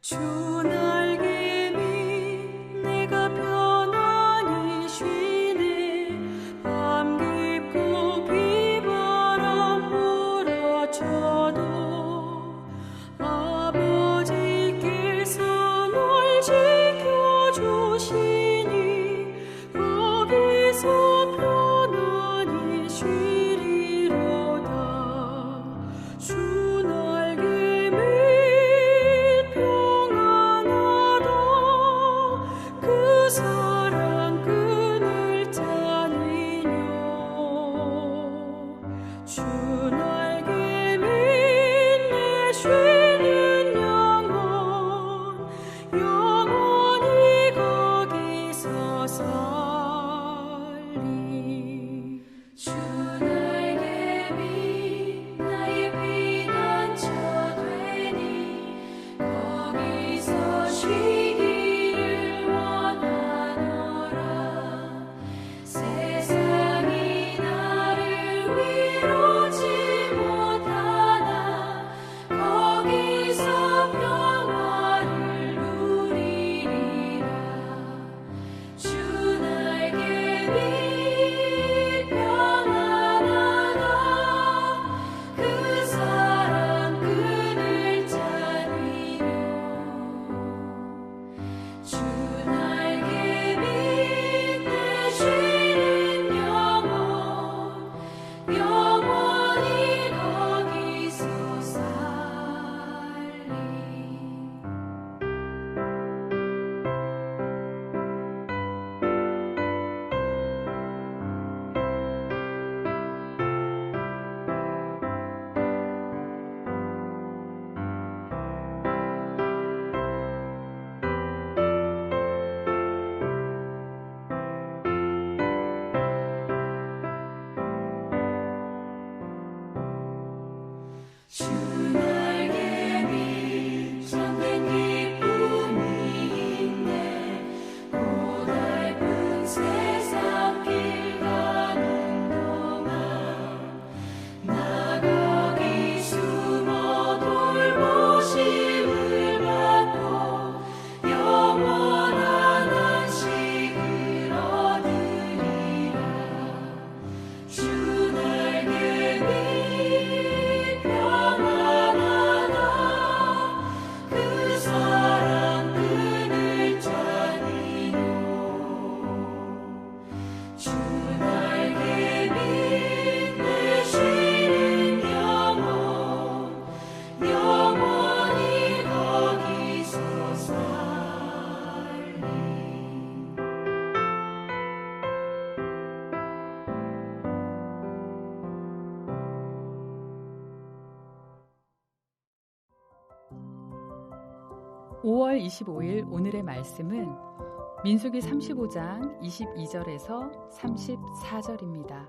주 날개 밑 내가 편안히 쉬네. 밤 깊고 비바람 몰아쳐도 아버지께서 널 지켜주시니 거기서 편안히 쉬리로다. 주 날개 밑 평안하다. 그 사랑 끈을 짜니뇨. 주 날개 밑 내 쉬는 영혼 영원히 거기서 살리. 주 날개 밑 나의 피난처 되니 거기서 쉬기를 원하노라. 세상이 나를 위로치 못하나 거기서 평화를 누리리라. 주 날개 밑 평안하다. 그 사랑 끈을 짜니요. 주 날개 밑 내 쉬는 영혼 영원히 거기서 살리. 주 날개 밑 참된 기쁨이 있네. 고달픈 세상 길 가는 동안 나 거기 숨어 돌보심을 받고 영원한 안식을 얻으리라. 주 날개 밑 평안하다. 그 사랑 끈을 짜니요. 주 날개 밑 내 쉬는 영혼 영원히 거기서 살리. 5월 25일 오늘의 말씀은 민수기 35장 22절에서 34절입니다.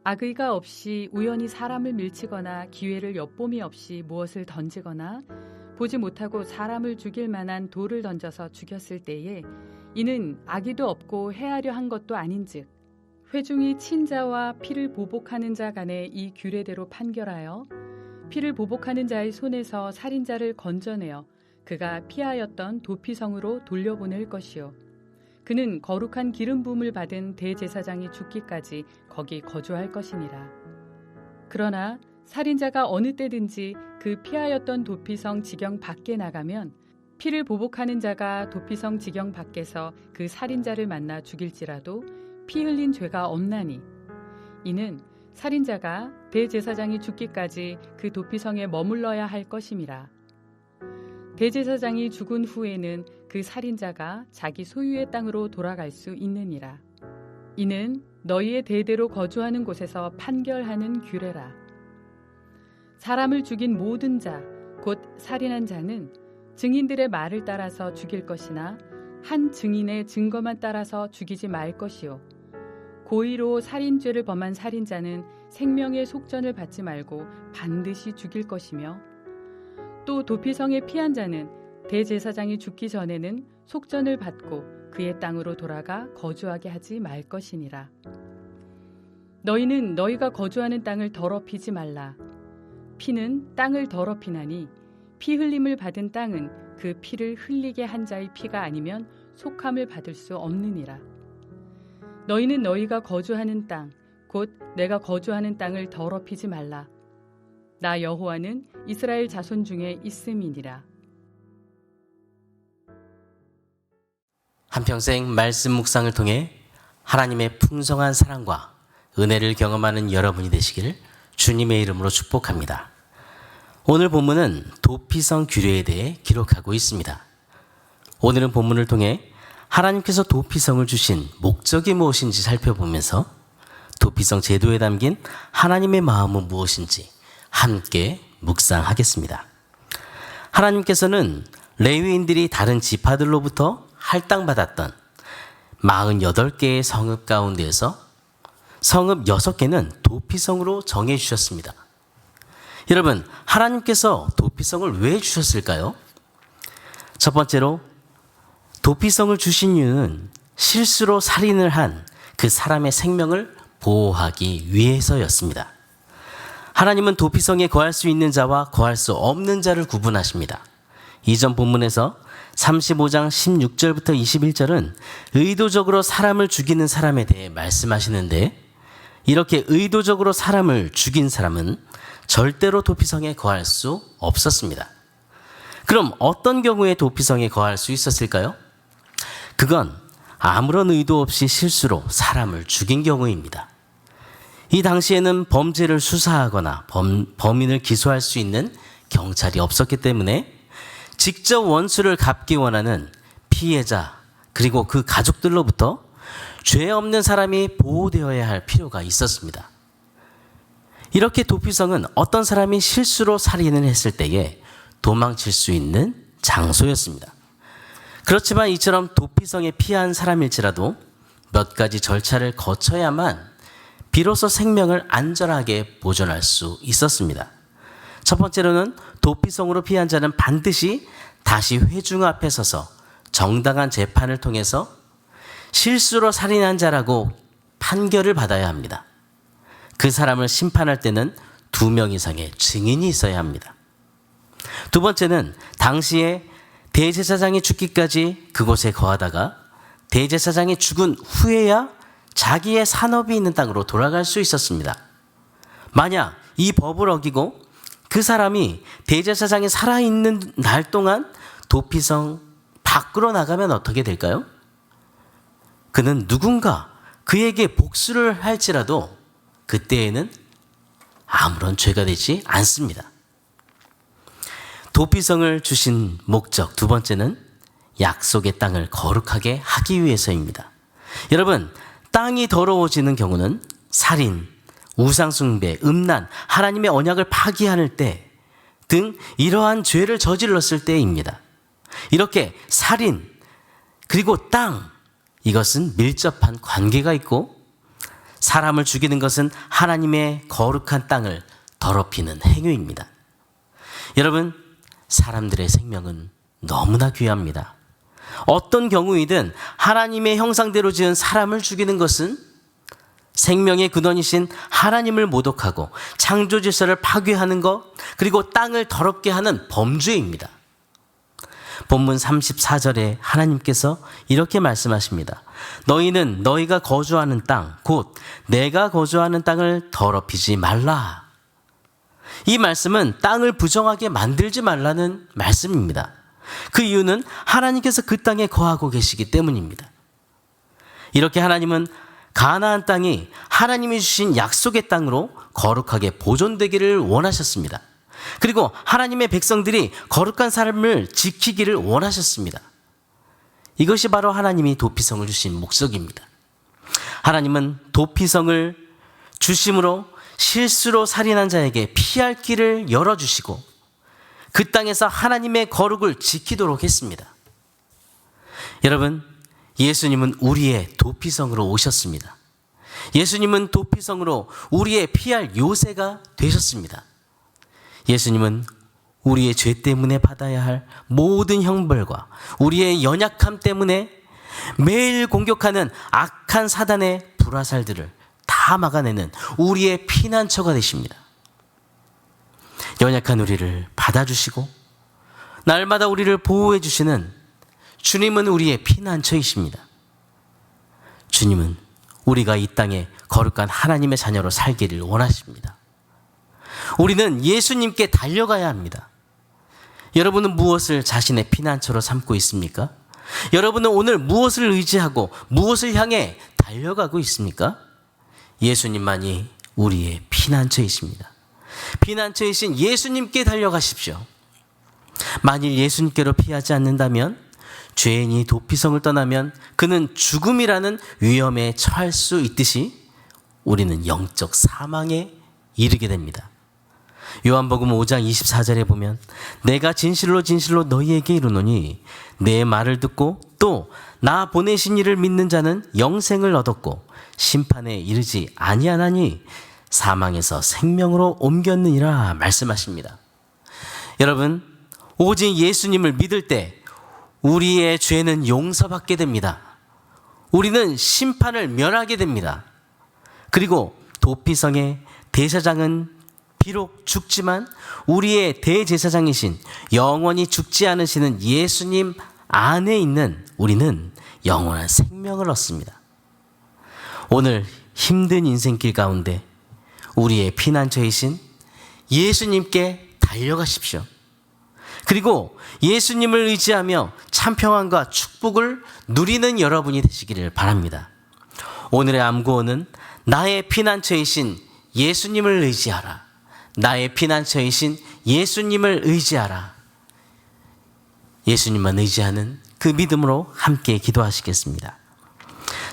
악의가 없이 우연히 사람을 밀치거나 기회를 엿봄이 없이 무엇을 던지거나 보지 못하고 사람을 죽일 만한 돌을 던져서 죽였을 때에 이는 악의도 없고 해하려 한 것도 아닌즉 회중이 친자와 피를 보복하는 자 간에 이 규례대로 판결하여 피를 보복하는 자의 손에서 살인자를 건져내어 그가 피하였던 도피성으로 돌려보낼 것이요. 그는 거룩한 기름 부음을 받은 대제사장이 죽기까지 거기 거주할 것이니라. 그러나 살인자가 어느 때든지 그 피하였던 도피성 지경 밖에 나가면 피를 보복하는 자가 도피성 지경 밖에서 그 살인자를 만나 죽일지라도 피 흘린 죄가 없나니 이는 살인자가 대제사장이 죽기까지 그 도피성에 머물러야 할 것임이라. 대제사장이 죽은 후에는 그 살인자가 자기 소유의 땅으로 돌아갈 수 있느니라. 이는 너희의 대대로 거주하는 곳에서 판결하는 규례라. 사람을 죽인 모든 자, 곧 살인한 자는 증인들의 말을 따라서 죽일 것이나 한 증인의 증거만 따라서 죽이지 말 것이요. 고의로 살인죄를 범한 살인자는 생명의 속전을 받지 말고 반드시 죽일 것이며 또 도피성에 피한 자는 대제사장이 죽기 전에는 속전을 받고 그의 땅으로 돌아가 거주하게 하지 말 것이니라. 너희는 너희가 거주하는 땅을 더럽히지 말라. 피는 땅을 더럽히나니 피 흘림을 받은 땅은 그 피를 흘리게 한 자의 피가 아니면 속함을 받을 수 없느니라. 너희는 너희가 거주하는 땅, 곧 내가 거주하는 땅을 더럽히지 말라. 나 여호와는 이스라엘 자손 중에 있음이니라. 한평생 말씀 묵상을 통해 하나님의 풍성한 사랑과 은혜를 경험하는 여러분이 되시기를 주님의 이름으로 축복합니다. 오늘 본문은 도피성 규례에 대해 기록하고 있습니다. 오늘은 본문을 통해 하나님께서 도피성을 주신 목적이 무엇인지 살펴보면서 도피성 제도에 담긴 하나님의 마음은 무엇인지 함께 묵상하겠습니다. 하나님께서는 레위인들이 다른 지파들로부터 할당받았던 48개의 성읍 가운데에서 성읍 6개는 도피성으로 정해주셨습니다. 여러분, 하나님께서 도피성을 왜 주셨을까요? 첫 번째로 도피성을 주신 이유는 실수로 살인을 한 그 사람의 생명을 보호하기 위해서였습니다. 하나님은 도피성에 거할 수 있는 자와 거할 수 없는 자를 구분하십니다. 이전 본문에서 35장 16절부터 21절은 의도적으로 사람을 죽이는 사람에 대해 말씀하시는데, 이렇게 의도적으로 사람을 죽인 사람은 절대로 도피성에 거할 수 없었습니다. 그럼 어떤 경우에 도피성에 거할 수 있었을까요? 그건 아무런 의도 없이 실수로 사람을 죽인 경우입니다. 이 당시에는 범죄를 수사하거나 범인을 기소할 수 있는 경찰이 없었기 때문에 직접 원수를 갚기 원하는 피해자 그리고 그 가족들로부터 죄 없는 사람이 보호되어야 할 필요가 있었습니다. 이렇게 도피성은 어떤 사람이 실수로 살인을 했을 때에 도망칠 수 있는 장소였습니다. 그렇지만 이처럼 도피성에 피한 사람일지라도 몇 가지 절차를 거쳐야만 비로소 생명을 안전하게 보존할 수 있었습니다. 첫 번째로는 도피성으로 피한 자는 반드시 다시 회중 앞에 서서 정당한 재판을 통해서 실수로 살인한 자라고 판결을 받아야 합니다. 그 사람을 심판할 때는 2명 이상의 증인이 있어야 합니다. 두 번째는 당시에 대제사장이 죽기까지 그곳에 거하다가 대제사장이 죽은 후에야 자기의 산업이 있는 땅으로 돌아갈 수 있었습니다. 만약 이 법을 어기고 그 사람이 대제사장이 살아있는 날 동안 도피성 밖으로 나가면 어떻게 될까요? 그는 누군가 그에게 복수를 할지라도 그때에는 아무런 죄가 되지 않습니다. 도피성을 주신 목적 두 번째는 약속의 땅을 거룩하게 하기 위해서입니다. 여러분, 땅이 더러워지는 경우는 살인, 우상숭배, 음란, 하나님의 언약을 파기하는 때 등 이러한 죄를 저질렀을 때입니다. 이렇게 살인 그리고 땅, 이것은 밀접한 관계가 있고 사람을 죽이는 것은 하나님의 거룩한 땅을 더럽히는 행위입니다. 여러분, 사람들의 생명은 너무나 귀합니다. 어떤 경우이든 하나님의 형상대로 지은 사람을 죽이는 것은 생명의 근원이신 하나님을 모독하고 창조 질서를 파괴하는 것, 그리고 땅을 더럽게 하는 범죄입니다. 본문 34절에 하나님께서 이렇게 말씀하십니다. 너희는 너희가 거주하는 땅, 곧 내가 거주하는 땅을 더럽히지 말라. 이 말씀은 땅을 부정하게 만들지 말라는 말씀입니다. 그 이유는 하나님께서 그 땅에 거하고 계시기 때문입니다. 이렇게 하나님은 가나안 땅이 하나님이 주신 약속의 땅으로 거룩하게 보존되기를 원하셨습니다. 그리고 하나님의 백성들이 거룩한 삶을 지키기를 원하셨습니다. 이것이 바로 하나님이 도피성을 주신 목적입니다. 하나님은 도피성을 주심으로 실수로 살인한 자에게 피할 길을 열어주시고 그 땅에서 하나님의 거룩을 지키도록 했습니다. 여러분, 예수님은 우리의 도피성으로 오셨습니다. 예수님은 도피성으로 우리의 피할 요새가 되셨습니다. 예수님은 우리의 죄 때문에 받아야 할 모든 형벌과 우리의 연약함 때문에 매일 공격하는 악한 사단의 불화살들을 다 다 막아내는 우리의 피난처가 되십니다. 연약한 우리를 받아주시고 날마다 우리를 보호해 주시는 주님은 우리의 피난처이십니다. 주님은 우리가 이 땅에 거룩한 하나님의 자녀로 살기를 원하십니다. 우리는 예수님께 달려가야 합니다. 여러분은 무엇을 자신의 피난처로 삼고 있습니까? 여러분은 오늘 무엇을 의지하고 무엇을 향해 달려가고 있습니까? 예수님만이 우리의 피난처이십니다. 피난처이신 예수님께 달려가십시오. 만일 예수님께로 피하지 않는다면, 죄인이 도피성을 떠나면 그는 죽음이라는 위험에 처할 수 있듯이 우리는 영적 사망에 이르게 됩니다. 요한복음 5장 24절에 보면 내가 진실로 진실로 너희에게 이르노니 내 말을 듣고 또 나 보내신 이를 믿는 자는 영생을 얻었고 심판에 이르지 아니하나니 사망에서 생명으로 옮겼느니라 말씀하십니다. 여러분, 오직 예수님을 믿을 때 우리의 죄는 용서받게 됩니다. 우리는 심판을 면하게 됩니다. 그리고 도피성의 대제사장은 비록 죽지만 우리의 대제사장이신 영원히 죽지 않으시는 예수님 안에 있는 우리는 영원한 생명을 얻습니다. 오늘 힘든 인생길 가운데 우리의 피난처이신 예수님께 달려가십시오. 그리고 예수님을 의지하며 참 평안과 축복을 누리는 여러분이 되시기를 바랍니다. 오늘의 암구호는 나의 피난처이신 예수님을 의지하라. 나의 피난처이신 예수님을 의지하라. 예수님만 의지하는 그 믿음으로 함께 기도하시겠습니다.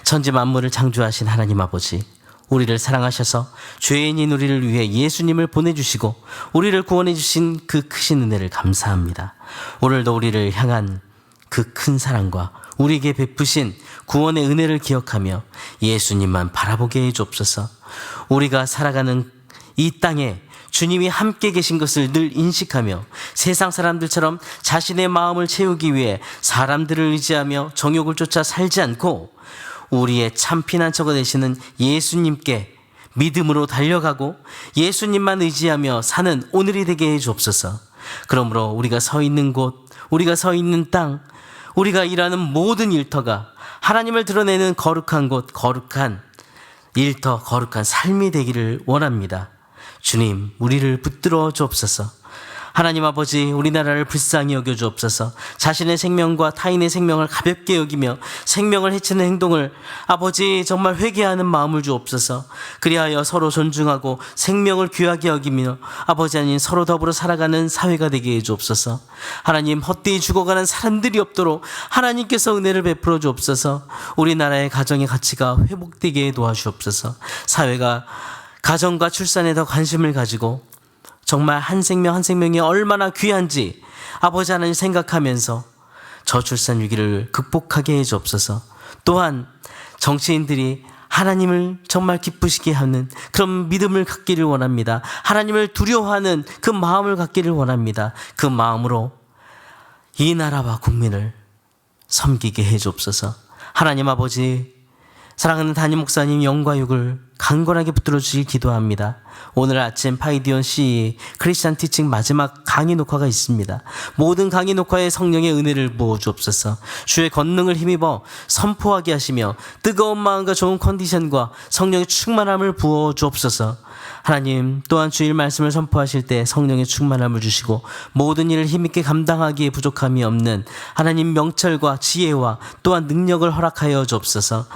천지 만물을 창조하신 하나님 아버지, 우리를 사랑하셔서 죄인인 우리를 위해 예수님을 보내주시고 우리를 구원해 주신 그 크신 은혜를 감사합니다. 오늘도 우리를 향한 그 큰 사랑과 우리에게 베푸신 구원의 은혜를 기억하며 예수님만 바라보게 해 주옵소서. 우리가 살아가는 이 땅에 주님이 함께 계신 것을 늘 인식하며 세상 사람들처럼 자신의 마음을 채우기 위해 사람들을 의지하며 정욕을 쫓아 살지 않고 우리의 참 피난처가 되시는 예수님께 믿음으로 달려가고 예수님만 의지하며 사는 오늘이 되게 해 주옵소서. 그러므로 우리가 서 있는 곳, 우리가 서 있는 땅, 우리가 일하는 모든 일터가 하나님을 드러내는 거룩한 곳, 거룩한 일터, 거룩한 삶이 되기를 원합니다. 주님, 우리를 붙들어 주옵소서. 하나님 아버지, 우리나라를 불쌍히 여겨 주옵소서. 자신의 생명과 타인의 생명을 가볍게 여기며 생명을 해치는 행동을 아버지 정말 회개하는 마음을 주옵소서. 그리하여 서로 존중하고 생명을 귀하게 여기며 아버지 하나님 서로 더불어 살아가는 사회가 되게 해 주옵소서. 하나님, 헛되이 죽어가는 사람들이 없도록 하나님께서 은혜를 베풀어 주옵소서. 우리나라의 가정의 가치가 회복되게 도와주옵소서. 사회가 가정과 출산에 더 관심을 가지고 정말 한 생명 한 생명이 얼마나 귀한지 아버지 하나님 생각하면서 저출산 위기를 극복하게 해 주옵소서. 또한 정치인들이 하나님을 정말 기쁘시게 하는 그런 믿음을 갖기를 원합니다. 하나님을 두려워하는 그 마음을 갖기를 원합니다. 그 마음으로 이 나라와 국민을 섬기게 해 주옵소서. 하나님 아버지, 사랑하는 담임 목사님 영과 육을 강건하게 붙들어 주길 기도합니다. 오늘 아침 파이디온 CE 크리스찬 티칭 마지막 강의 녹화가 있습니다. 모든 강의 녹화에 성령의 은혜를 부어 주옵소서. 주의 권능을 힘입어 선포하게 하시며 뜨거운 마음과 좋은 컨디션과 성령의 충만함을 부어 주옵소서. 하나님, 또한 주일 말씀을 선포하실 때 성령의 충만함을 주시고 모든 일을 힘있게 감당하기에 부족함이 없는 하나님 명철과 지혜와 또한 능력을 허락하여 주옵소서.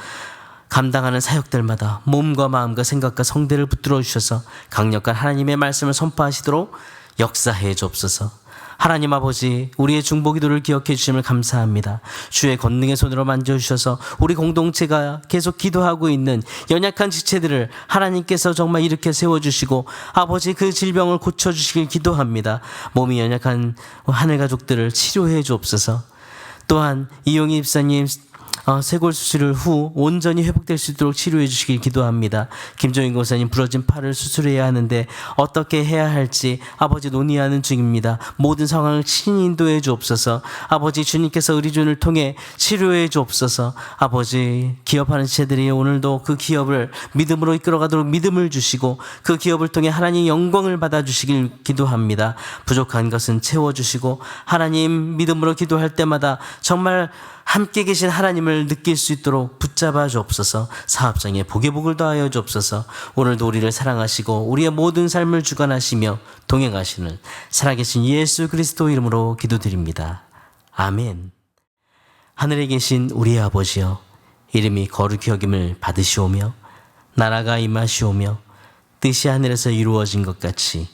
감당하는 사역들마다 몸과 마음과 생각과 성대를 붙들어 주셔서 강력한 하나님의 말씀을 선포하시도록 역사해 주옵소서. 하나님 아버지, 우리의 중보기도를 기억해 주심을 감사합니다. 주의 권능의 손으로 만져주셔서 우리 공동체가 계속 기도하고 있는 연약한 지체들을 하나님께서 정말 일으켜 세워주시고 아버지 그 질병을 고쳐주시길 기도합니다. 몸이 연약한 하늘 가족들을 치료해 주옵소서. 또한 이용희 집사님 쇄골 수술 후 온전히 회복될 수 있도록 치료해 주시길 기도합니다. 김종인 권사님 부러진 팔을 수술해야 하는데 어떻게 해야 할지 아버지 논의하는 중입니다. 모든 상황을 친히 인도해 주옵소서. 아버지 주님께서 의료진을 통해 치료해 주옵소서. 아버지 기업하는 지체들이 오늘도 그 기업을 믿음으로 이끌어가도록 믿음을 주시고 그 기업을 통해 하나님 영광을 받아주시길 기도합니다. 부족한 것은 채워주시고 하나님 믿음으로 기도할 때마다 정말 함께 계신 하나님을 느낄 수 있도록 붙잡아 주옵소서. 사업장에 복의 복을 더하여 주옵소서. 오늘도 우리를 사랑하시고 우리의 모든 삶을 주관하시며 동행하시는 살아계신 예수 그리스도 이름으로 기도드립니다. 아멘. 하늘에 계신 우리 아버지여, 이름이 거룩히 여김을 받으시오며 나라가 임하시오며 뜻이 하늘에서 이루어진 것 같이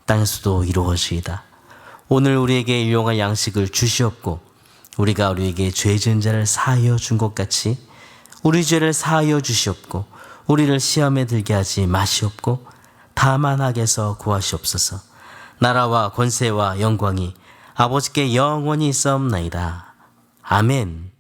땅에서도 이루어지이다. 오늘 우리에게 일용할 양식을 주시옵고 우리가 우리에게 죄 지은 자를 사하여 준 것 같이 우리 죄를 사하여 주시옵고 우리를 시험에 들게 하지 마시옵고 다만 악에서 구하시옵소서. 나라와 권세와 영광이 아버지께 영원히 있사옵나이다. 아멘.